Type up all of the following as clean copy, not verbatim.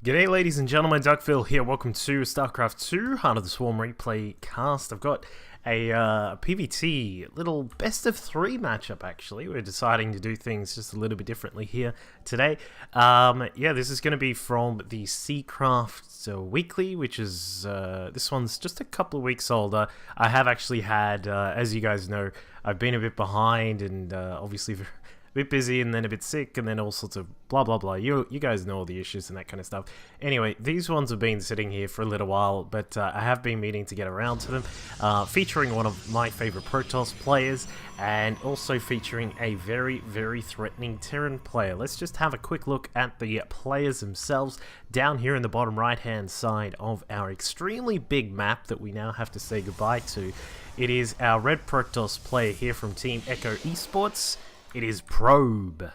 G'day ladies and gentlemen, Duckville here. Welcome to StarCraft 2 Heart of the Swarm replay cast. I've got a PvT little best of 3 matchup actually. We're deciding to do things just a little bit differently here today. Yeah, this is going to be from the eCKo weekly, which is, this one's just a couple of weeks older. I have actually had, as you guys know, I've been a bit behind and obviously bit busy and then a bit sick and then all sorts of blah blah blah. You guys know all the issues and that kind of stuff. Anyway, these ones have been sitting here for a little while, but I have been meaning to get around to them, featuring one of my favorite Protoss players and also featuring a very threatening Terran player. Let's just have a quick look at the players themselves down here in the bottom right hand side of our extremely big map that we now have to say goodbye to. It is our red Protoss player here from Team eCKo Esports. It is Probe.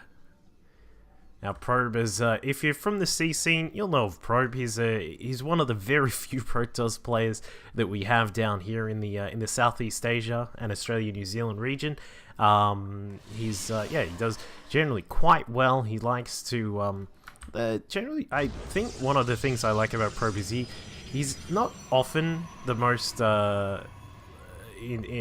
Now, Probe is, if you're from the C scene, you'll know of Probe. He's one of the very few Protoss players that we have down here in the Southeast Asia and Australia, New Zealand region. Yeah, he does generally quite well. He likes to, generally, I think one of the things I like about Probe is he's not often the most,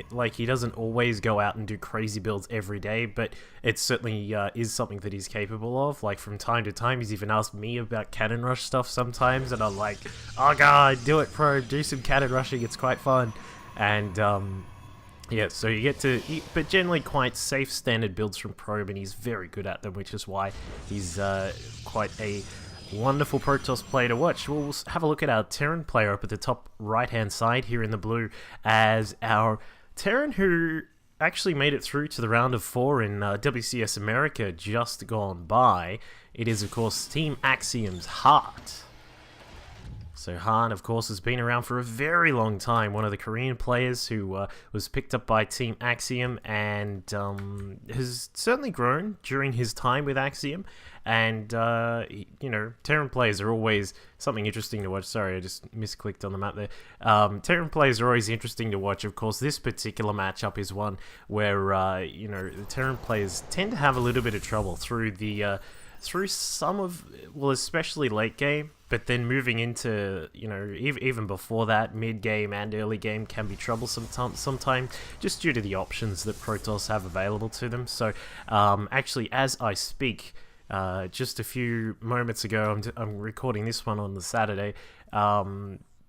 like, he doesn't always go out and do crazy builds every day, but it certainly is something that he's capable of. Like, from time to time, he's even asked me about cannon rush stuff sometimes, and I'm like, oh god, do it, Pro, do some cannon rushing, it's quite fun. And yeah, so you get to, but generally quite safe standard builds from Probe, and he's very good at them, which is why he's quite a wonderful Protoss player to watch. We'll have a look at our Terran player up at the top right hand side here in the blue, as our Terran who actually made it through to the round of 4 in WCS America just gone by. It is of course Team Axiom's Heart. So Han, of course, has been around for a very long time, one of the Korean players who was picked up by Team Axiom and has certainly grown during his time with Axiom. And, you know, Terran players are always something interesting to watch. Sorry, I just misclicked on the map there. Terran players are always interesting to watch. Of course, this particular matchup is one where, you know, the Terran players tend to have a little bit of trouble through the... through some of, well, especially late game, but then moving into, you know, even before that, mid game and early game can be troublesome sometimes, just due to the options that Protoss have available to them. So, actually, as I speak, just a few moments ago, I'm recording this one on the Saturday,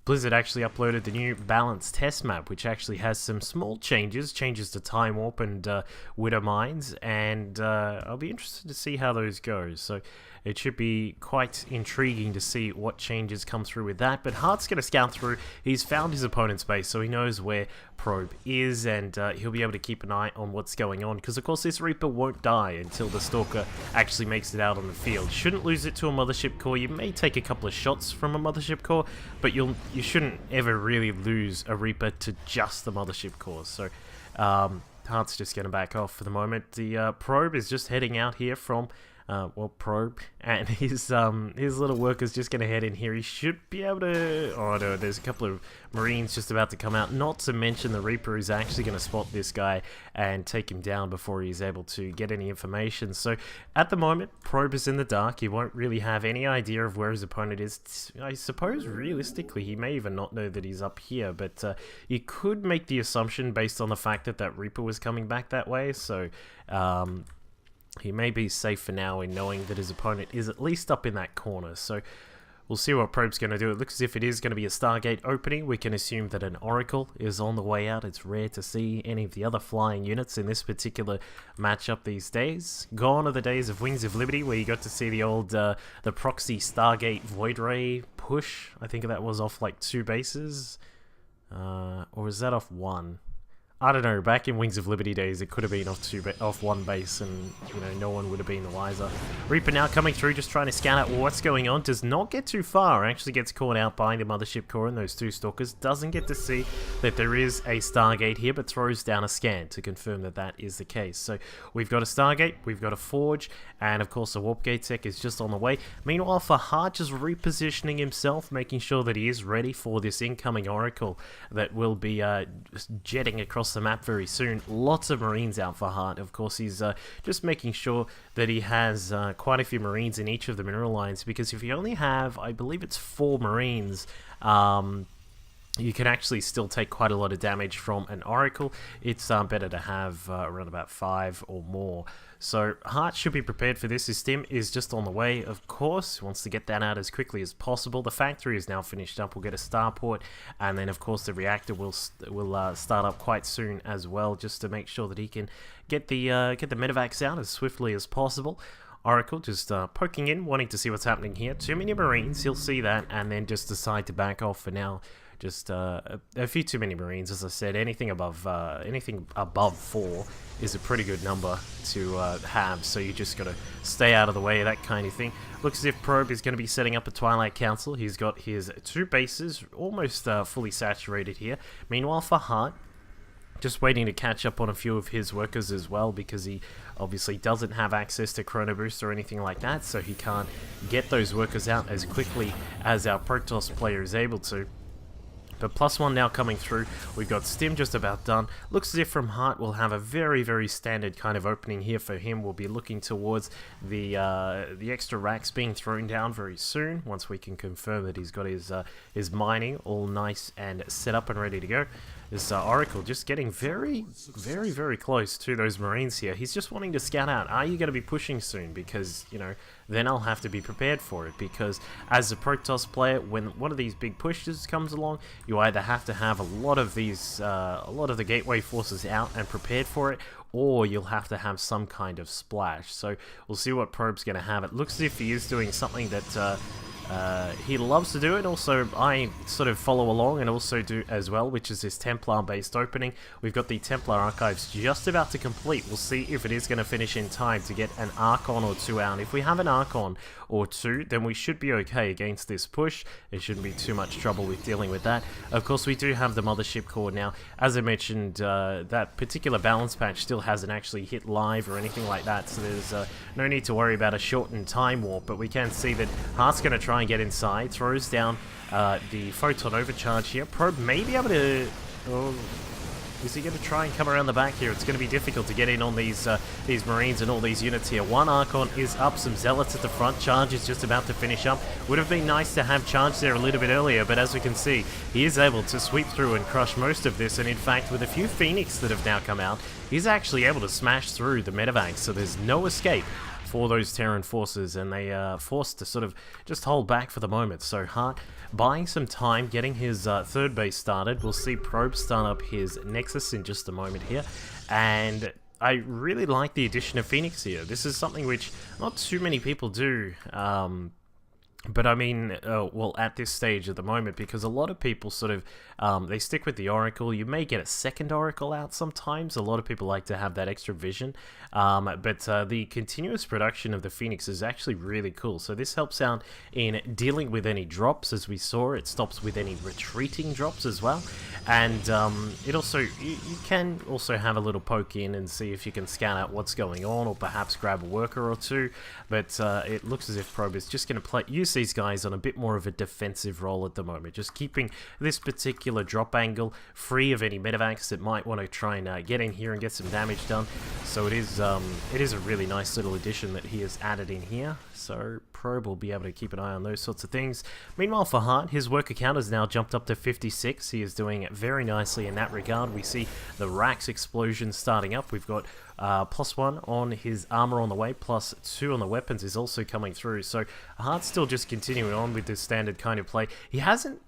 Blizzard actually uploaded the new Balance test map, which actually has some small changes to Time Warp and Widow Mines, and I'll be interested to see how those go. So it should be quite intriguing to see what changes come through with that. But Hart's going to scout through. He's found his opponent's base, so he knows where Probe is, and he'll be able to keep an eye on what's going on, because of course this Reaper won't die until the Stalker actually makes it out on the field. Shouldn't lose it to a Mothership Core. You may take a couple of shots from a Mothership Core, but you shouldn't ever really lose a Reaper to just the Mothership Core. So Hart's just going to back off for the moment. The Probe is just heading out here from well, Probe, and his little worker's just going to head in here. He should be able to... Oh no, there's a couple of Marines just about to come out, not to mention the Reaper is actually going to spot this guy and take him down before he's able to get any information. So at the moment, Probe is in the dark. He won't really have any idea of where his opponent is. I suppose realistically he may even not know that he's up here, but you could make the assumption based on the fact that that Reaper was coming back that way. So he may be safe for now in knowing that his opponent is at least up in that corner. So we'll see what Probe's going to do. It looks as if it is going to be a Stargate opening. We can assume that an Oracle is on the way out. It's rare to see any of the other flying units in this particular matchup these days. Gone are the days of Wings of Liberty, where you got to see the old the proxy Stargate Void Ray push. I think that was off like 2 bases. Or is that off 1? I don't know, back in Wings of Liberty days, it could have been off 1 base, and, you know, no one would have been the wiser. Reaper now coming through, just trying to scan out what's going on. Does not get too far, actually gets caught out by the Mothership Core and those 2 Stalkers. Doesn't get to see that there is a Stargate here, but throws down a scan to confirm that that is the case. So we've got a Stargate, we've got a Forge, and of course the Warp Gate tech is just on the way. Meanwhile, Fahad just repositioning himself, making sure that he is ready for this incoming Oracle that will be jetting across across the map very soon. Lots of Marines out for Hart. Of course, he's just making sure that he has quite a few Marines in each of the mineral lines, because if you only have, I believe it's 4 Marines, you can actually still take quite a lot of damage from an Oracle. It's better to have around about 5 or more. So Hart should be prepared for this. His stim is just on the way, of course. He wants to get that out as quickly as possible. The factory is now finished up. We'll get a starport, and then of course the reactor will start up quite soon as well, just to make sure that he can get the medevacs out as swiftly as possible. Oracle just poking in, wanting to see what's happening here. Too many Marines, he'll see that, and then just decide to back off for now. Just a few too many Marines, as I said. Anything above 4 is a pretty good number to have, so you just gotta stay out of the way, that kind of thing. Looks as if Probe is going to be setting up a Twilight Council. He's got his 2 bases almost fully saturated here. Meanwhile, for Hart, just waiting to catch up on a few of his workers as well, because he obviously doesn't have access to Chrono Boost or anything like that, so he can't get those workers out as quickly as our Protoss player is able to. But +1 now coming through. We've got Stim just about done. Looks as if from Hart we'll have a very, very standard kind of opening here for him. We'll be looking towards the extra racks being thrown down very soon, once we can confirm that he's got his mining all nice and set up and ready to go. This Oracle just getting very, very, very close to those Marines here. He's just wanting to scout out, are you going to be pushing soon? Because, you know, then I'll have to be prepared for it. Because as a Protoss player, when one of these big pushes comes along, you either have to have a lot of the gateway forces out and prepared for it, or you'll have to have some kind of splash. So we'll see what Probe's going to have. It looks as if he is doing something that he loves to do it. Also, I sort of follow along and also do as well, which is this Templar-based opening. We've got the Templar Archives just about to complete. We'll see if it is going to finish in time to get an Archon or 2 out. If we have an Archon or 2, then we should be okay against this push. There shouldn't be too much trouble with dealing with that. Of course, we do have the Mothership Core now. As I mentioned, that particular balance patch still hasn't actually hit live or anything like that, so there's no need to worry about a shortened time warp, but we can see that Hart's going to try and get inside, throws down the Photon Overcharge here. Probe may be able to... Oh, is he going to try and come around the back here? It's going to be difficult to get in on these Marines and all these units here. 1 Archon is up, some Zealots at the front. Charge is just about to finish up. Would have been nice to have Charge there a little bit earlier, but as we can see, he is able to sweep through and crush most of this, and in fact, with a few Phoenix that have now come out, he's actually able to smash through the medevacs, so there's no escape for those Terran forces, and they are forced to sort of just hold back for the moment. So Hart buying some time, getting his 3rd base started. We'll see Probe start up his Nexus in just a moment here, and I really like the addition of Phoenix here. This is something which not too many people do, but I mean, well, at this stage at the moment, because a lot of people sort of, they stick with the Oracle. You may get a 2nd Oracle out sometimes. A lot of people like to have that extra vision, but the continuous production of the Phoenix is actually really cool. So this helps out in dealing with any drops, as we saw. It stops with any retreating drops as well, and it also, you can also have a little poke in and see if you can scan out what's going on, or perhaps grab a worker or 2, but it looks as if Probe is just going to use these guys on a bit more of a defensive role at the moment, just keeping this particular drop angle free of any medevacs that might want to try and get in here and get some damage done. So it is a really nice little addition that he has added in here, so Probe will be able to keep an eye on those sorts of things. Meanwhile, for Hart, his worker count has now jumped up to 56. He is doing very nicely in that regard. We see the racks explosion starting up. We've got +1 on his armor on the way, +2 on the weapons is also coming through. So Hart's still just continuing on with this standard kind of play. He hasn't...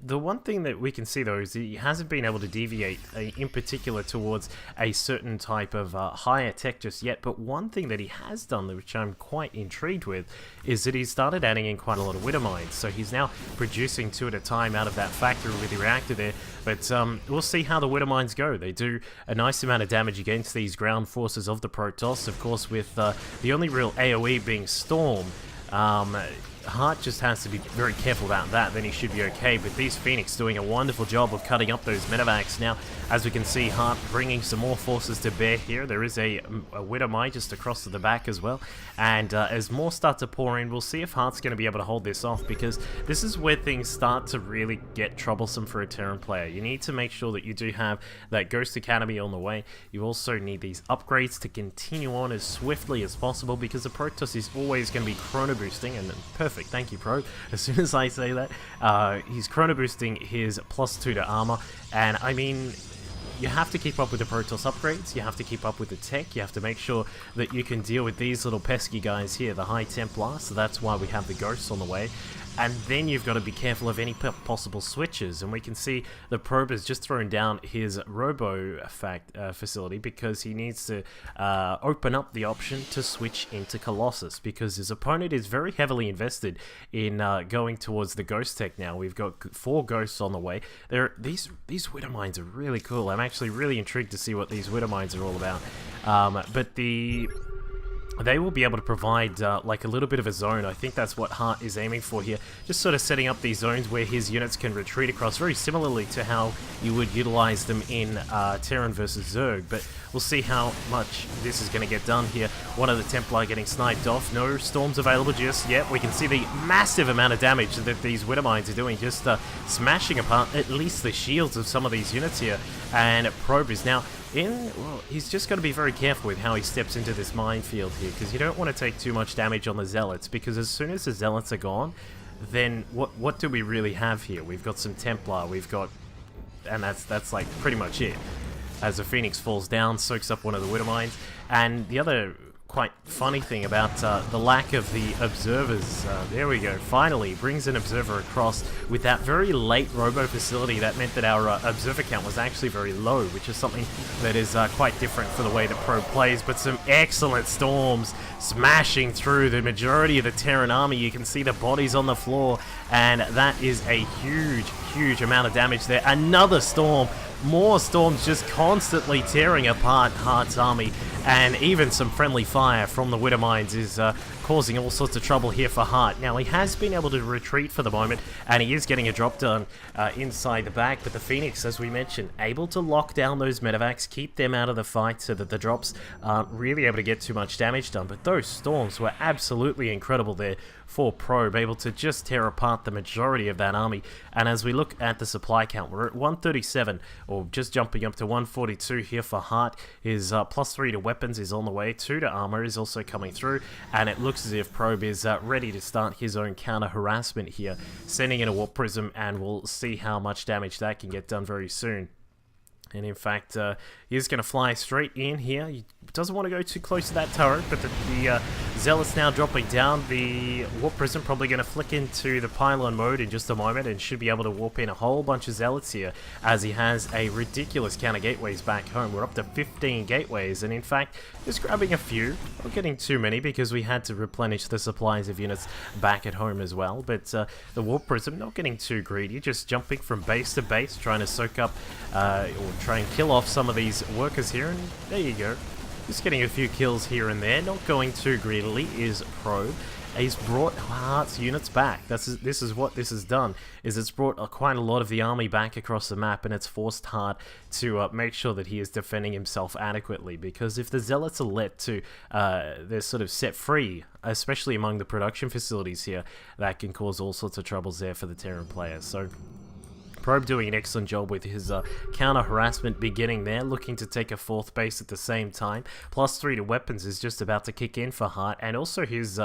The one thing that we can see, though, is he hasn't been able to deviate in particular towards a certain type of higher tech just yet. But one thing that he has done, which I'm quite intrigued with, is that he's started adding in quite a lot of Widow Mines. So he's now producing 2 at a time out of that factory with the reactor there. But we'll see how the Widow Mines go. They do a nice amount of damage against these ground forces of the Protoss. Of course, with the only real AoE being Storm, Hart just has to be very careful about that, then he should be okay. But these Phoenix doing a wonderful job of cutting up those medevacs. Now, as we can see, Hart bringing some more forces to bear here. There is a Widowmite just across to the back as well. And as more start to pour in, we'll see if Hart's going to be able to hold this off, because this is where things start to really get troublesome for a Terran player. You need to make sure that you do have that Ghost Academy on the way. You also need these upgrades to continue on as swiftly as possible, because the Protoss is always going to be chrono boosting, and perfect, thank you, Pro. As soon as I say that, he's chrono boosting his +2 to armor, and I mean, you have to keep up with the Protoss upgrades, you have to keep up with the tech, you have to make sure that you can deal with these little pesky guys here, the High Templar, so that's why we have the Ghosts on the way. And then you've got to be careful of any possible switches, and we can see the Probe has just thrown down his Robo facility, because he needs to open up the option to switch into Colossus, because his opponent is very heavily invested in going towards the Ghost tech now. We've got 4 Ghosts on the way. These Widowmines are really cool. I'm actually really intrigued to see what these Widowmines are all about. But they will be able to provide like a little bit of a zone. I think that's what Hart is aiming for here. Just sort of setting up these zones where his units can retreat across, very similarly to how you would utilize them in Terran versus Zerg. But we'll see how much this is going to get done here. One of the Templar getting sniped off. No storms available just yet. We can see the massive amount of damage that these Widowmines are doing, just smashing apart at least the shields of some of these units here. And Probe is now well, he's just got to be very careful with how he steps into this minefield here, because you don't want to take too much damage on the Zealots, because as soon as the Zealots are gone, then what do we really have here? We've got some Templar, and that's like pretty much it. As the Phoenix falls down, soaks up one of the Widowmines, and the other quite funny thing about the lack of the observers, there we go, finally brings an observer across with that very late robo facility. That meant that our observer count was actually very low, which is something that is quite different for the way that Probe plays. But some excellent storms smashing through the majority of the Terran army. You can see the bodies on the floor, and that is a huge amount of damage there. Another storm, more storms just constantly tearing apart Hart's army, and even some friendly fire from the Widowmines is causing all sorts of trouble here for Hart. Now, he has been able to retreat for the moment, and he is getting a drop done inside the back, but the Phoenix, as we mentioned, able to lock down those medevacs, keep them out of the fight so that the drops aren't really able to get too much damage done. But those storms were absolutely incredible there for Probe, able to just tear apart the majority of that army. And as we look at the supply count, we're at 137, or just jumping up to 142 here for Hart. His +3 to weapons is on the way, 2 to armor is also coming through, and it looks as if Probe is ready to start his own counter-harassment here, sending in a Warp Prism, and we'll see how much damage that can get done very soon. And in fact, he's going to fly straight in here. He doesn't want to go too close to that turret, but the Zealot's now dropping down. The Warp Prism probably going to flick into the pylon mode in just a moment, and should be able to warp in a whole bunch of Zealots here, as he has a ridiculous counter gateways back home. We're up to 15 gateways, and in fact, just grabbing a few. Not getting too many, because we had to replenish the supplies of units back at home as well. But the Warp Prism not getting too greedy, just jumping from base to base, trying to soak up or try and kill off some of these workers here, and there you go. Just getting a few kills here and there, not going too greedily is Probe. He's brought Hart's units back. This is what this has done, is it's brought quite a lot of the army back across the map, and it's forced Hart to make sure that he is defending himself adequately, because if the Zealots are let to, they're sort of set free, especially among the production facilities here, that can cause all sorts of troubles there for the Terran players. So Probe doing an excellent job with his counter-harassment beginning there, looking to take a 4th base at the same time. +3 to weapons is just about to kick in for Hart, and also his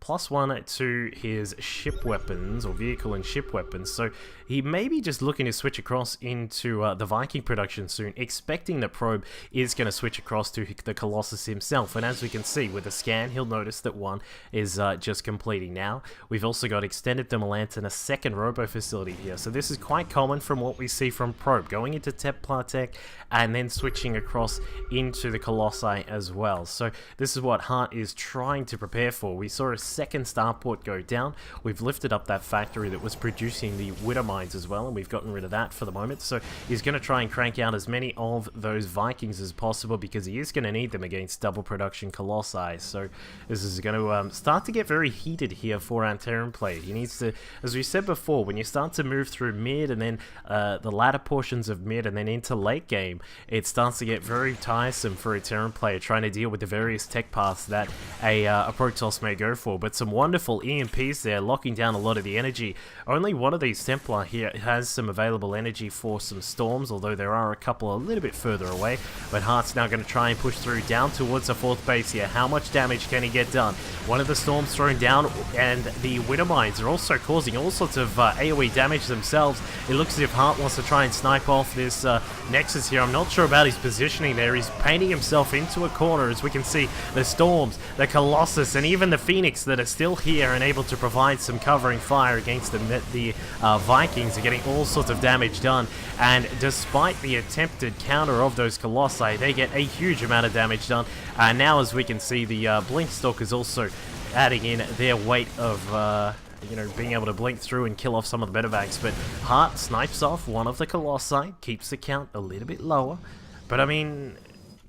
+1 to his ship weapons, or vehicle and ship weapons, so he may be just looking to switch across into the Viking production soon, expecting that Probe is going to switch across to the Colossus himself. And as we can see with the scan, he'll notice that one is just completing now. We've also got extended Thermalant and a second robo facility here, so this is quite common from what we see from Probe, going into Templar Tech and then switching across into the Colossi as well. So this is what Hart is trying to prepare for. We saw a second starport go down. We've lifted up that factory that was producing the Widow mines as well, and we've gotten rid of that for the moment. So he's going to try and crank out as many of those Vikings as possible, because he is going to need them against double production Colossi. So this is going to start to get very heated here for Antaran play. He needs to, as we said before, when you start to move through mid and then the latter portions of mid and then into late game, it starts to get very tiresome for a Terran player trying to deal with the various tech paths that a Protoss may go for. But some wonderful EMPs there, locking down a lot of the energy. Only one of these Templar here has some available energy for some storms, although there are a couple a little bit further away. But Heart's now going to try and push through down towards the 4th base here. How much damage can he get done? One of the storms thrown down, and the Widow mines are also causing all sorts of AoE damage themselves. It looks as if Hart wants to try and snipe off this Nexus here. I'm not sure about his positioning there. He's painting himself into a corner, as we can see the storms, the Colossus, and even the Phoenix that are still here and able to provide some covering fire against the Vikings are getting all sorts of damage done. And despite the attempted counter of those Colossi, they get a huge amount of damage done. Now, as we can see, the Blink Stalkers also adding in their weight of you know, being able to blink through and kill off some of the medevacs. But Hart snipes off one of the Colossi, keeps the count a little bit lower. But I mean,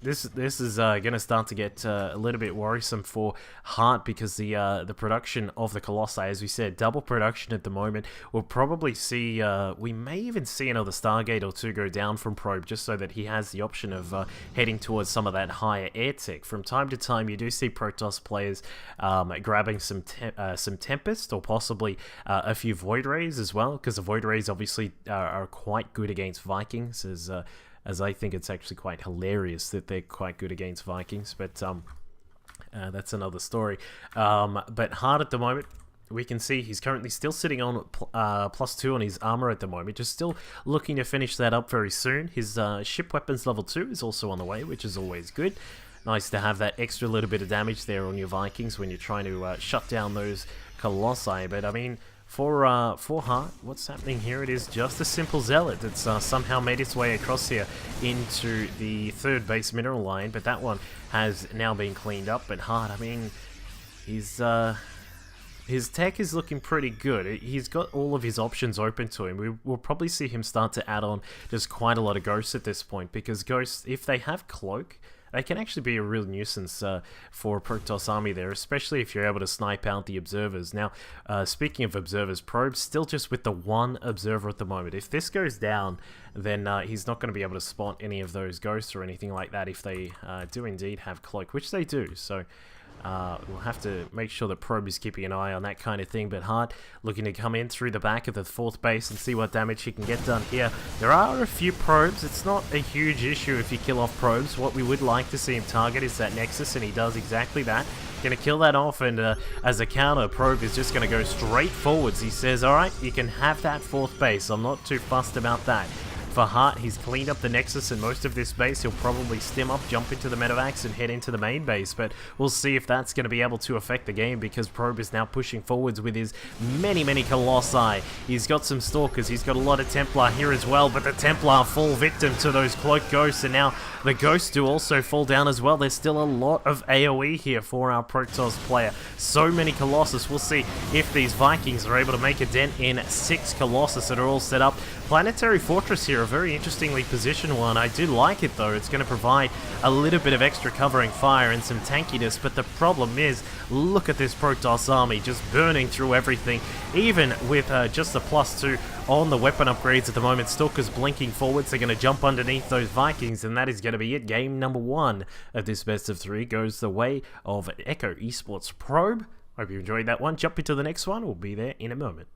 this is going to start to get a little bit worrisome for Hart, because the production of the Colossi, as we said, double production at the moment. We'll probably see, we may even see another Stargate or two go down from Probe, just so that he has the option of heading towards some of that higher air tech. From time to time, you do see Protoss players grabbing some Tempest, or possibly a few Void Rays as well, because the Void Rays obviously are quite good against Vikings, as I think it's actually quite hilarious that they're quite good against Vikings, but that's another story. But Hart at the moment, we can see he's currently still sitting on +2 on his armor at the moment, just still looking to finish that up very soon. His ship weapons level 2 is also on the way, which is always good. Nice to have that extra little bit of damage there on your Vikings when you're trying to shut down those Colossi. But I mean, for Hart, what's happening here? It is just a simple Zealot that's somehow made its way across here into the 3rd base mineral line, but that one has now been cleaned up. But Hart, I mean, his tech is looking pretty good. He's got all of his options open to him. We'll probably see him start to add on just quite a lot of Ghosts at this point, because Ghosts, if they have Cloak, they can actually be a real nuisance for a Protoss army there, especially if you're able to snipe out the Observers. Now, speaking of Observers, Probe's still just with the one Observer at the moment. If this goes down, then he's not going to be able to spot any of those Ghosts or anything like that if they do indeed have Cloak, which they do. So we'll have to make sure that Probe is keeping an eye on that kind of thing. But Hart looking to come in through the back of the 4th base and see what damage he can get done here. There are a few probes. It's not a huge issue if you kill off probes. What we would like to see him target is that Nexus, and he does exactly that. Going to kill that off, and as a counter, Probe is just going to go straight forwards. He says, alright, you can have that 4th base. I'm not too fussed about that. For Hart, he's cleaned up the Nexus and most of this base. He'll probably stim up, jump into the medevacs, and head into the main base, but we'll see if that's going to be able to affect the game, because Probe is now pushing forwards with his many Colossi. He's got some Stalkers, he's got a lot of Templar here as well, but the Templar fall victim to those Cloaked Ghosts, and now the Ghosts do also fall down as well. There's still a lot of AoE here for our Protoss player. So many Colossus. We'll see if these Vikings are able to make a dent in 6 Colossus that are all set up. Planetary Fortress here, a very interestingly positioned one. I do like it though. It's going to provide a little bit of extra covering fire and some tankiness, but the problem is, look at this Protoss army just burning through everything, even with just a +2 on the weapon upgrades at the moment. Stalkers blinking forwards, they're going to jump underneath those Vikings, and that is going to be it. Game number 1 of this best of 3 goes the way of eCKo Esports Probe. Hope you enjoyed that one. Jump into the next one. We'll be there in a moment.